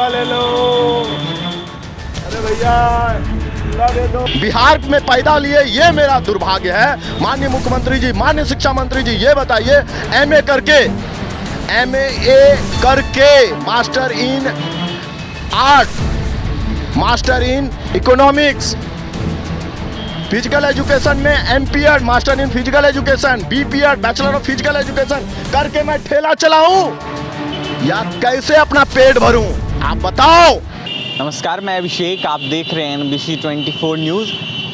चूल्हा ले लो, अरे भैया चूल्हा दे दो। बिहार में पैदा लिए ये मेरा दुर्भाग्य है। माननीय मुख्यमंत्री जी, माननीय शिक्षा मंत्री जी, ये बताइए एमए करके master in art, master in economics, physical education में MPEd, master in physical education, BPEd, bachelor of physical education करके मैं ठेला चलाऊं या कैसे अपना पेट भरूं, आप बताओ। नमस्कार, मैं अभिषेक, आप देख रहे हैं NBC 24 न्यूज़।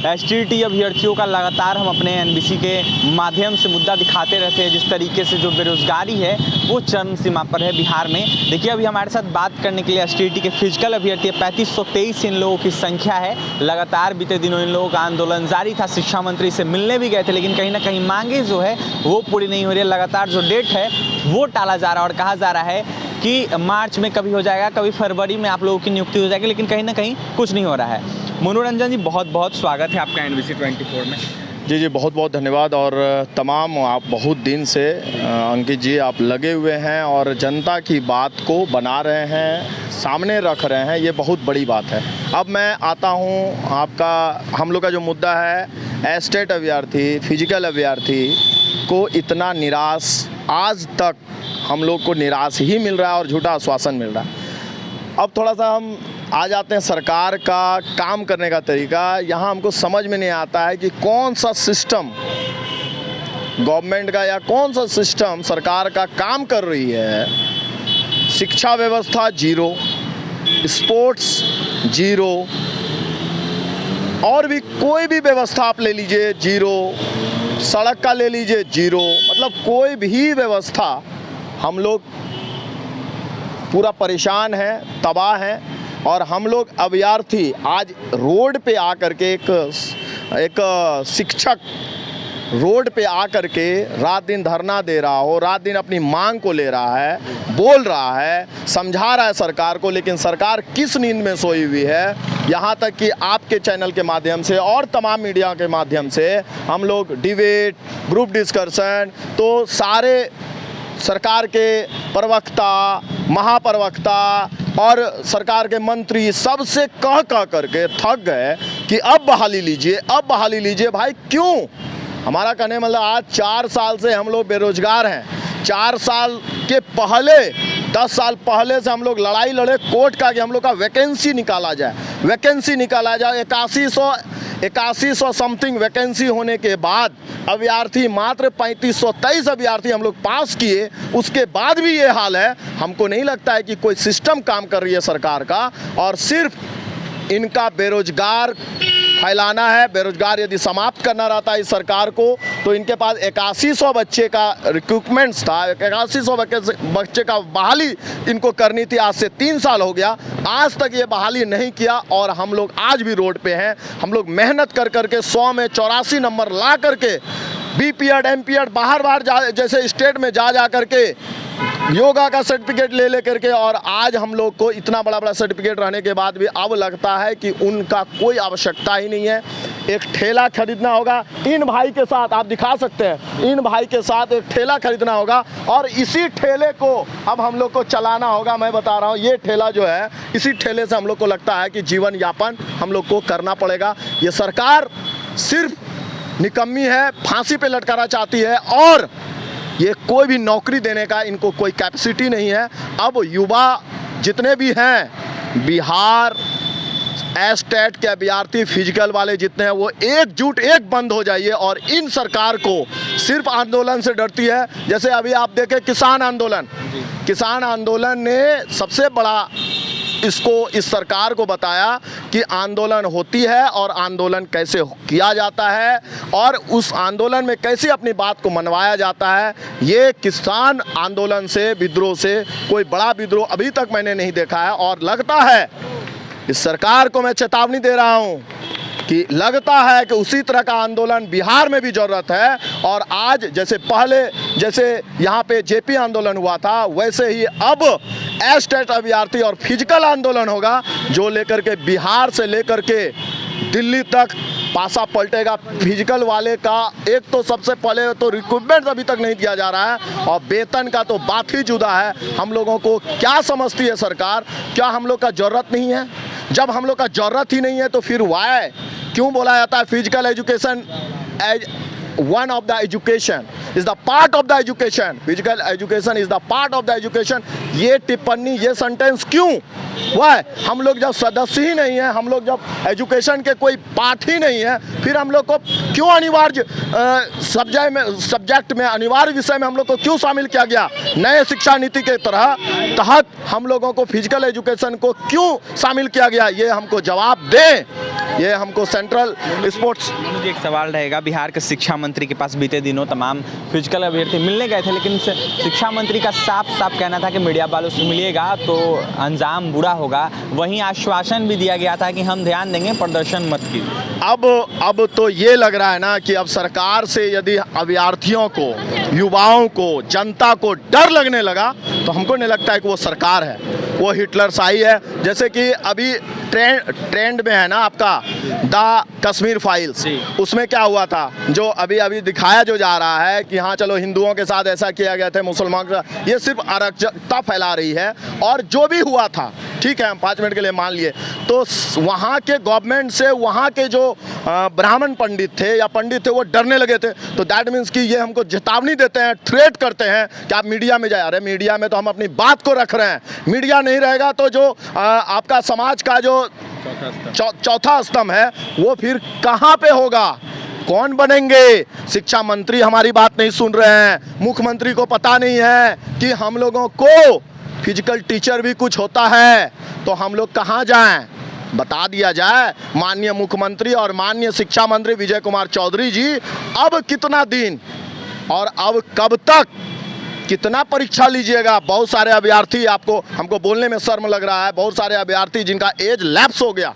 STT अभ्यर्थियों का लगातार हम अपने NBC के माध्यम से मुद्दा दिखाते रहते हैं। जिस तरीके से जो बेरोजगारी है वो चरम सीमा पर है बिहार में। देखिए, अभी हमारे साथ बात करने के लिए STT के फिजिकल अभ्यर्थी 3523 इन लोगों की संख्या है। लगातार बीते दिनों इन लोगों का आंदोलन जारी था। शिक्षा मंत्री से मिलने भी गए थे, लेकिन कहीं ना कहीं मांगे जो है वो पूरी नहीं हो रही है। लगातार जो डेट है वो टाला जा रहा है और कहा जा रहा है कि मार्च में कभी हो जाएगा, कभी फरवरी में आप लोगों की नियुक्ति हो जाएगी, लेकिन कहीं ना कहीं कुछ नहीं हो रहा है। मनोरंजन जी, बहुत बहुत स्वागत है आपका NBC 24 में। जी बहुत बहुत धन्यवाद। और तमाम आप बहुत दिन से अंकित जी आप लगे हुए हैं और जनता की बात को बना रहे हैं, सामने रख रहे हैं, ये बहुत बड़ी बात है। अब मैं आता हूँ आपका, हम लोग का जो मुद्दा है एस्टेट अभ्यर्थी, फिजिकल अभ्यर्थी को इतना निराश, आज तक हम लोग को निराश ही मिल रहा है और झूठा आश्वासन मिल रहा है। अब थोड़ा सा हम आ जाते हैं सरकार का काम करने का तरीका। यहाँ हमको समझ में नहीं आता है कि कौन सा सिस्टम गवर्नमेंट का या कौन सा सिस्टम सरकार का काम कर रही है। शिक्षा व्यवस्था जीरो, स्पोर्ट्स जीरो, और भी कोई भी व्यवस्था आप ले लीजिए जीरो, सड़क का ले लीजिए जीरो, मतलब कोई भी व्यवस्था हम लोग पूरा परेशान हैं, तबाह हैं। और हम लोग अभ्यर्थी आज रोड पे आकर के एक शिक्षक रोड पे आकर के रात दिन धरना दे रहा हो, रात दिन अपनी मांग को ले रहा है, बोल रहा है, समझा रहा है सरकार को, लेकिन सरकार किस नींद में सोई हुई है। यहाँ तक कि आपके चैनल के माध्यम से और तमाम मीडिया के माध्यम से हम लोग डिबेट, ग्रुप डिस्कशन, तो सारे सरकार के प्रवक्ता, महाप्रवक्ता और सरकार के मंत्री सबसे कह करके थक गए कि अब बहाली लीजिए, अब बहाली लीजिए। भाई क्यों? हमारा कहने मतलब आज 4 साल से हम लोग बेरोजगार हैं। 4 साल के पहले, 10 साल पहले से हम लोग लड़ाई लड़े कोर्ट का कि हम लोग का वैकेंसी निकाला जाए, वैकेंसी निकाला जाए। 8100 समथिंग वैकेंसी होने के बाद अभ्यर्थी मात्र 3523 अभ्यर्थी हम लोग पास किए, उसके बाद भी ये हाल है। हमको नहीं लगता है कि कोई सिस्टम काम कर रही है सरकार का, और सिर्फ इनका बेरोजगार फैलाना है। बेरोजगार यदि समाप्त करना रहता है इस सरकार को, तो इनके पास 8100 बच्चे का रिक्रूटमेंट्स था, 8100 बच्चे का बहाली इनको करनी थी। आज से 3 साल हो गया, आज तक ये बहाली नहीं किया और हम लोग आज भी रोड पे हैं। हम लोग मेहनत कर करके 100 में 84 नंबर ला करके बीपीएड, एमपीएड, बाहर जैसे स्टेट में जा करके योगा का सर्टिफिकेट ले करके, और आज हम लोग को इतना बड़ा सर्टिफिकेट रहने के बाद भी अब लगता है कि उनका कोई आवश्यकता ही नहीं है। एक ठेला खरीदना होगा, इन भाई के साथ आप दिखा सकते हैं, इन भाई के साथ एक ठेला खरीदना होगा और इसी ठेले को अब हम लोग को चलाना होगा। मैं बता रहा हूँ, ये ठेला जो है, इसी ठेले से हम लोग को लगता है कि जीवन यापन हम लोग को करना पड़ेगा। ये सरकार सिर्फ निकम्मी है, फांसी पे लटकाना चाहती है, और ये कोई भी नौकरी देने का इनको कोई कैपेसिटी नहीं है। अब युवा जितने भी हैं, बिहार एस्टेट के अभ्यर्थी, फिजिकल वाले जितने हैं, वो एकजुट, एक बंद हो जाइए और इन सरकार को सिर्फ आंदोलन से डरती है। जैसे अभी आप देखें किसान आंदोलन ने सबसे बड़ा इस सरकार को बताया कि आंदोलन होती है और आंदोलन कैसे किया जाता है और उस आंदोलन में कैसे अपनी बात को मनवाया जाता है। ये किसान आंदोलन से, विद्रोह से कोई बड़ा विद्रोह अभी तक मैंने नहीं देखा है। और लगता है इस सरकार को मैं चेतावनी दे रहा हूँ कि लगता है कि उसी तरह का आंदोलन बिहार में भी ज़रूरत है। और आज जैसे यहाँ पे जेपी आंदोलन हुआ था, वैसे ही अब एस्टेट अभ्यर्थी और फिजिकल आंदोलन होगा, जो लेकर के बिहार से लेकर के दिल्ली तक पासा पलटेगा। फिजिकल वाले का एक तो सबसे पहले तो रिक्रूटमेंट अभी तक नहीं दिया जा रहा है और वेतन का तो बात ही जुदा है। हम लोगों को क्या समझती है सरकार? क्या हम लोग का ज़रूरत नहीं है? जब हम लोग का ज़रूरत ही नहीं है तो फिर वाई क्यों बोला जाता है physical education as one of the education is the part of the education, physical education is the part of the education। ये टिप्पणी, ये सेंटेंस क्यों? वह हम लोग जब सदस्य ही नहीं है, हम लोग जब एजुकेशन के कोई पार्ट ही नहीं है, फिर हम लोग को क्यों अनिवार्य सब्जेक्ट में अनिवार्य विषय में हम लोग को क्यों शामिल किया गया? नए शिक्षा नीति के तहत हम लोगों को फिजिकल एजुकेशन को क्यों शामिल किया गया? ये हमको जवाब दें। ये हमको सेंट्रल स्पोर्ट्स। मुझे एक सवाल रहेगा, बिहार के शिक्षा मंत्री के पास बीते दिनों तमाम फिजिकल अभ्यर्थी मिलने गए थे, लेकिन शिक्षा मंत्री का साफ साफ कहना था कि मीडिया वालों से मिलिएगा तो अंजाम बुरा होगा। वहीं आश्वासन भी दिया गया था कि हम ध्यान देंगे, प्रदर्शन मत कीजिए। अब तो ये लग रहा है ना कि अब सरकार से यदि अभ्यर्थियों को, युवाओं को, जनता को डर लगने लगा तो हमको नहीं लगता है कि वो सरकार है, वो हिटलर शाही है। जैसे कि अभी ट्रेंड में है ना आपका द कश्मीर फाइल्स, उसमें क्या हुआ था जो अभी दिखाया जो जा रहा है कि हाँ चलो हिंदुओं के साथ ऐसा किया गया था, मुसलमान, ये सिर्फ अराजकता फैला रही है। और जो भी हुआ था ठीक है, हम 5 मिनट के लिए मान लिए, तो वहाँ के गवर्नमेंट से वहाँ के जो ब्राह्मण पंडित थे या पंडित थे वो डरने लगे थे। तो दैट मीन्स कि ये हमको चेतावनी देते हैं, थ्रेट करते हैं कि आप मीडिया में जाए। अरे मीडिया में तो हम अपनी बात को रख रहे हैं, मीडिया नहीं रहेगा तो जो आपका समाज का जो चौथा स्तंभ है वो फिर कहाँ पे होगा? कौन बनेंगे? शिक्षा मंत्री हमारी बात नहीं सुन रहे हैं, मुख्यमंत्री को पता नहीं है कि हम लोगों को फिजिकल टीचर भी कुछ होता है, तो हम लोग कहाँ जाएं? बता दिया जाए। माननीय मुख्यमंत्री और माननीय शिक्षा मंत्री विजय कुमार चौधरी जी, अब कितना दिन और अब कब तक कितना परीक्षा लीजिएगा? बहुत सारे अभ्यर्थी, आपको हमको बोलने में शर्म लग रहा है, बहुत सारे अभ्यर्थी जिनका एज लैप्स हो गया,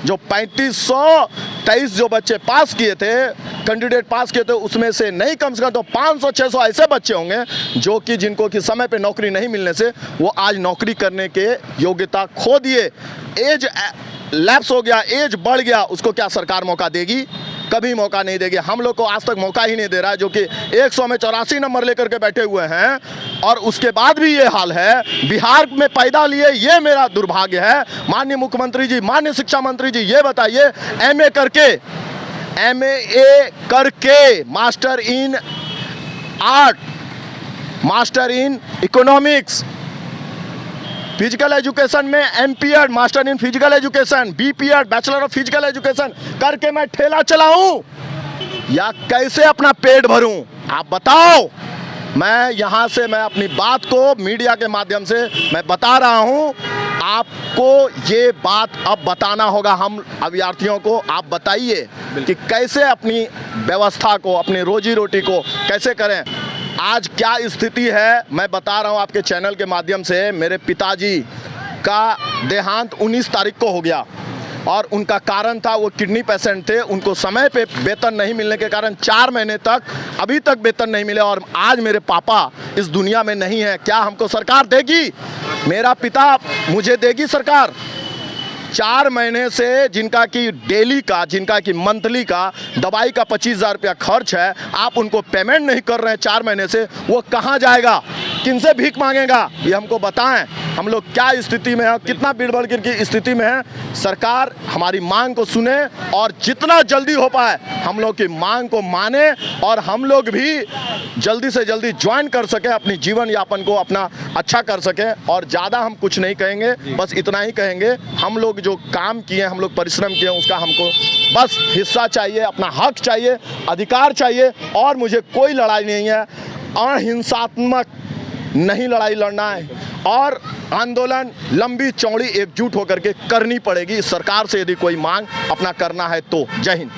जो 3523 जो बच्चे पास किए थे, कैंडिडेट पास किए थे, उसमें से नहीं कम से कम तो 500-600 ऐसे बच्चे होंगे जो कि जिनको कि समय पे नौकरी नहीं मिलने से वो आज नौकरी करने के योग्यता खो दिए। एज लैप्स हो गया, एज बढ़ गया, उसको क्या सरकार मौका देगी? कभी मौका नहीं देगी। हम लोग को आज तक मौका ही नहीं दे रहा है, जो कि 100 में 84 नंबर लेकर के बैठे हुए हैं और उसके बाद भी ये हाल है। बिहार में पैदा लिए, ये मेरा दुर्भाग्य है। माननीय मुख्यमंत्री जी, माननीय शिक्षा मंत्री जी, ये बताइए, MA करके master in art, master in economics, physical education में MPEd, master in physical education, BPEd, bachelor of physical education करके मैं ठेला चलाऊं या कैसे अपना पेट भरूं? आप बताओ। मैं यहाँ से मैं अपनी बात को मीडिया के माध्यम से मैं बता रहा हूँ, आपको ये बात अब बताना होगा हम अभ्यर्थियों को। आप बताइए कि कैसे अपनी व्यवस्था को, अपनी रोजी रोटी को कैसे करें। आज क्या स्थिति है मैं बता रहा हूँ आपके चैनल के माध्यम से। मेरे पिताजी का देहांत 19 तारीख को हो गया और उनका कारण था वो किडनी पेशेंट थे, उनको समय पे वेतन नहीं मिलने के कारण 4 महीने तक अभी तक वेतन नहीं मिले और आज मेरे पापा इस दुनिया में नहीं है। क्या हमको सरकार देगी? मेरा पिता मुझे देगी सरकार? 4 महीने से जिनका कि डेली का, जिनका कि मंथली का दवाई का 25,000 रुपया खर्च है, आप उनको पेमेंट नहीं कर रहे हैं 4 महीने से, वो कहाँ जाएगा? किनसे भीख मांगेगा? ये हमको बताएं। हम लोग क्या स्थिति में हैं, कितना बीड़बड़ की स्थिति में है। सरकार हमारी मांग को सुने और जितना जल्दी हो पाए हम लोग की मांग को माने और हम लोग भी जल्दी से जल्दी ज्वाइन कर सकें, अपनी जीवन यापन को अपना अच्छा कर सकें। और ज़्यादा हम कुछ नहीं कहेंगे, बस इतना ही कहेंगे, हम लोग जो काम किए, हम लोग परिश्रम किए, उसका हमको बस हिस्सा चाहिए, अपना हक चाहिए, अधिकार चाहिए। और मुझे कोई लड़ाई नहीं है, अहिंसात्मक नहीं लड़ाई लड़ना है और आंदोलन लंबी चौड़ी एकजुट होकर के करनी पड़ेगी सरकार से, यदि कोई मांग अपना करना है तो। जय हिंद।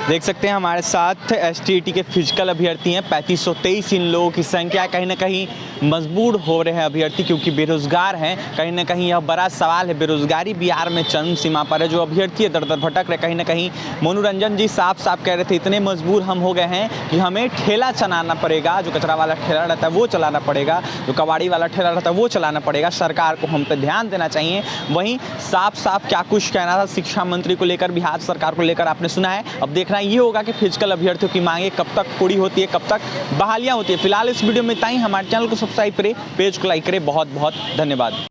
देख सकते हैं हमारे साथ एसटीईटी के फिजिकल अभ्यर्थी हैं 3523 इन लोगों की संख्या। कहीं ना कहीं मजबूर हो रहे हैं अभ्यर्थी क्योंकि बेरोजगार हैं। कहीं ना कहीं यह बड़ा सवाल है, बेरोजगारी बिहार में चरम सीमा पर है। जो अभ्यर्थी है दर दर भटक रहे। कहीं ना कहीं मनोरंजन जी साफ साफ कह रहे थे इतने मजबूर हम हो गए हैं कि हमें ठेला चलाना पड़ेगा, जो कचरा वाला ठेला रहता है वो चलाना पड़ेगा, जो कबाड़ी वाला ठेला रहता है वो चलाना पड़ेगा। सरकार को हम पे ध्यान देना चाहिए। वहीं साफ साफ क्या कुछ कहना था शिक्षा मंत्री को लेकर, बिहार सरकार को लेकर आपने सुना है। अब देखना ये होगा कि फिजिकल अभ्यर्थियों की मांगे कब तक पूरी होती है, कब तक बहालियां होती है। फिलहाल इस वीडियो में इतना ही। हमारे चैनल को सब्सक्राइब करें, पेज को लाइक करें। बहुत बहुत धन्यवाद।